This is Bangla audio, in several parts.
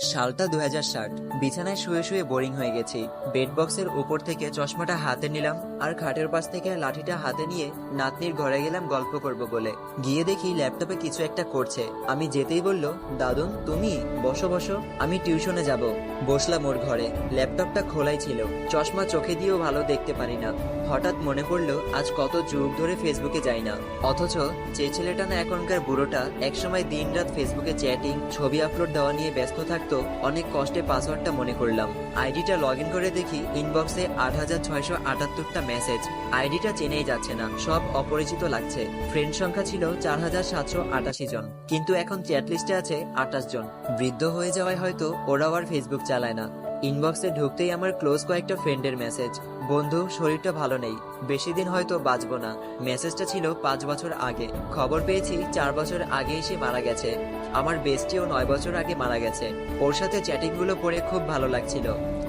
সালটা 2060। বিছানায় শুয়ে শুয়ে বোরিং হয়ে গেছি। বেড বক্সের উপর থেকে চশমাটা হাতে নিলাম আর খাটের পাশ থেকে লাঠিটা হাতে নিয়ে নাতনির ঘরে গেলাম গল্প করব বলে। গিয়ে দেখি ল্যাপটপে কিছু একটা করছে। আমি যেতেই বলল, দাদুন তুমি বসো বসো, আমি টিউশনে যাব। বসলাম ওর ঘরে। ল্যাপটপটা খোলাই ছিল। চশমা চোখে দিয়েও ভালো দেখতে পারি না। হঠাৎ মনে পড়লো আজ কত যুগ ধরে ফেসবুকে যাই না, অথচ যে ছেলেটা না এখনকার বুড়োটা একসময় দিনরাত ফেসবুকে চ্যাটিং ছবি আপলোড দেওয়া নিয়ে ব্যস্ত থাকতো, অনেক কষ্টে পাসওয়ার্ডটা মনে করলাম। আইডিটা লগ ইন করে দেখি ইনবক্সে ৮৬৭৮টা মেসেজ। আইডিটা চেনেই যাচ্ছে না, সব অপরিচিত লাগছে। ফ্রেন্ড সংখ্যা ছিল ৪৭৮৮ জন, কিন্তু এখন চ্যাট লিস্টে আছে ২৮ জন। বৃদ্ধ হয়ে যাওয়ায় হয়তো ওরাও আর ফেসবুক চালায় না। ইনবক্সে ঢুকতেই আমার ক্লোজ কয়েকটা ফ্রেন্ডের মেসেজ, বন্ধু শরীরটা ভালো নেই, বেশি দিন হয়তো বাঁচবো না। মেসেজটা ছিল ৫ বছর আগে। খবর পেয়েছি ৪ বছর আগে এসে মারা গেছে। আমার বেস্টিও ৯ বছর আগে মারা গেছে। ওর সাথে চ্যাটিং গুলো পড়ে খুব ভালো লাগছিল।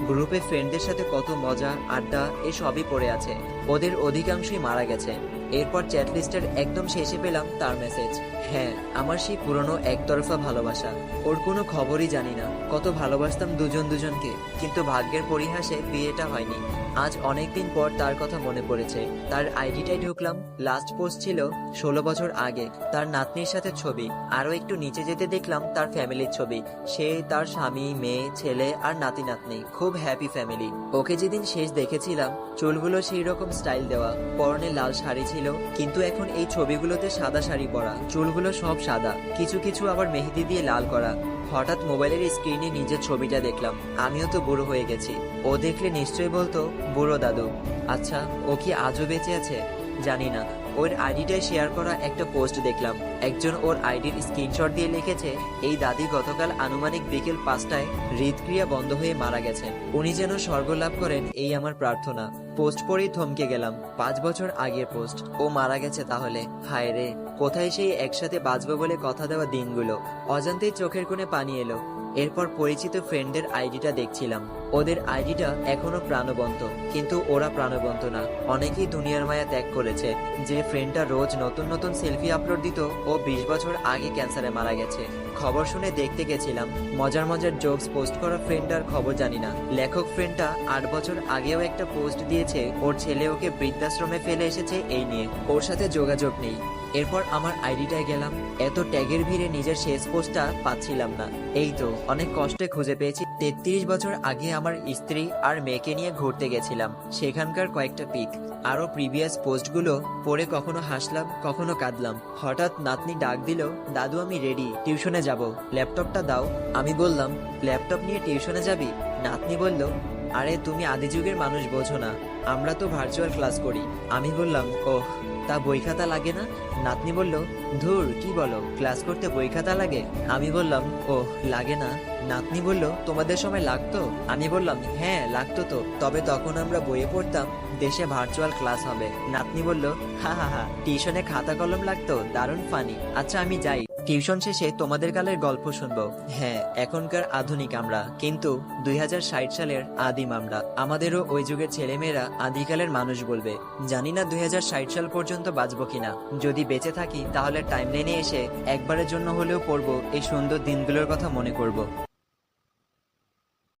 গ্রুপে ফ্রেন্ডদের সাথে কত মজা আড্ডা এসবই পড়ে আছে। ওদের অধিকাংশই মারা গেছে। এরপর চ্যাট লিস্টের একদম শেষে পেলাম তার মেসেজ। হ্যাঁ, আমার সেই পুরনো একতরফা ভালোবাসা। ওর কোনো খবরই জানি না। কত ভালোবাসতাম দুজন দুজনকে, কিন্তু ভাগ্যের পরিহাসে বিয়েটা হয়নি। আজ অনেকদিন পর তার কথা মনে পড়েছে। তার আইডিটাই ঢুকলাম, লাস্ট পোস্ট ছিল ১৬ বছর আগে। তার নাতনির সাথে ছবি। আরো একটু নিচে যেতে দেখলাম তার ফ্যামিলির ছবি। সে, তার স্বামী, মেয়ে, ছেলে আর নাতি নাতনি, খুব হ্যাপি ফ্যামিলি। ওকে যেদিন শেষ দেখেছিলাম চুলগুলো সেই রকম স্টাইল দেওয়া, পরনে লাল শাড়ি ছিল, কিন্তু এখন এই ছবিগুলোতে সাদা শাড়ি পরা, চুলগুলো সব সাদা, কিছু কিছু আবার মেহেদি দিয়ে লাল করা। হঠাৎ মোবাইলের স্ক্রিনে নিজের ছবিটা দেখলাম। আমিও তো বুড়ো হয়ে গেছি। ও দেখলে নিশ্চয়ই বলতো বুড়ো দাদু। আচ্ছা, ও কি আজও বেঁচে আছে জানি না। ওর আইডিটায় শেয়ার করা একটা পোস্ট দেখলাম। একজন ওর আইডির স্ক্রিনশট দিয়ে লিখেছে, এই দাদি গতকাল আনুমানিক বিকেল ৫টায় হৃদক্রিয়া বন্ধ হয়ে মারা গেছেন। উনি যেন স্বর্গ লাভ করেন এই আমার প্রার্থনা। পোস্ট পড়েই থমকে গেলাম। ৫ বছর আগের পোস্ট। ও মারা গেছে তাহলে। হায় রে, কোথায় সেই একসাথে বাঁচবো বলে কথা দেওয়া দিনগুলো। অজান্তেই চোখের কোণে পানি এলো। এরপর পরিচিত ফ্রেন্ডদের আইডিটা দেখছিলাম। ওদের আইডিটা এখনো প্রাণবন্ত, কিন্তু ওরা প্রাণবন্ত না। অনেকেই দুনিয়ার মায়া ত্যাগ করেছে। যে ফ্রেন্ডটা রোজ নতুন নতুন সেলফি আপলোড দিত, ও ২০ বছর আগে ক্যান্সারে মারা গেছে। খবর শুনে দেখতে গেছিলাম। মজার মজার জোকস পোস্ট করা ফ্রেন্ডটার খবর জানি না। লেখক ফ্রেন্ডটা ৮ বছর আগেও একটা পোস্ট দিয়েছে, ওর ছেলে ওকে বৃদ্ধাশ্রমে ফেলে এসেছে এই নিয়ে। ওর সাথে যোগাযোগ নেই। এরপর আমার আইডিটায় গেলাম। এত ট্যাগের ভিড়ে নিজের শেষ পোস্টটা পাচ্ছিলাম না। এই তো অনেক কষ্টে খুঁজে পেয়েছি। ৩৩ বছর আগে আমার স্ত্রী আর মেয়েকে নিয়ে ঘুরতে গেছিলাম, সেখানকার কয়েকটা পিক। আরো প্রিভিয়াস পোস্টগুলো পড়ে কখনো হাসলাম, কখনো কাঁদলাম। হঠাৎ নাতনি ডাক দিল, দাদু আমি রেডি, টিউশনে যাব, ল্যাপটপটা দাও। আমি বললাম, ল্যাপটপ নিয়ে টিউশনে যাবি? নাতনি বলল, আরে তুমি আদি যুগের মানুষ, বোঝো না, আমরা তো ভার্চুয়াল ক্লাস করি। আমি বললাম, ওহ, তা বই খাতা লাগে না? নাতনি বলল, ধুর কি বলো, ক্লাস করতে বই খাতা লাগে? আমি বললাম, ওহ লাগে না। নাতনি বলল, তোমাদের সময় লাগতো? আমি বললাম, হ্যাঁ লাগতো তো, তবে তখন আমরা বইয়ে পড়তাম, দেশে ভার্চুয়াল ক্লাস হবে। নাতনি বলল, হা হা হা, টিউশনে খাতা কলম লাগতো, দারুণ ফানি। আচ্ছা আমি যাই, টিউশন শেষে তোমাদের কালের গল্প শুনবো। হ্যাঁ, এখনকার আধুনিক আমরা, কিন্তু ২০৬০ সালের আদিম আমরা। আমাদেরও ওই যুগের ছেলেমেয়েরা আদিকালের মানুষ বলবে। জানি না ২০৬০ সাল পর্যন্ত বাঁচবো কিনা। যদি বেঁচে থাকি তাহলে টাইমলাইনে এসে একবারের জন্য হলেও পড়বো, এই সুন্দর দিনগুলোর কথা মনে করব।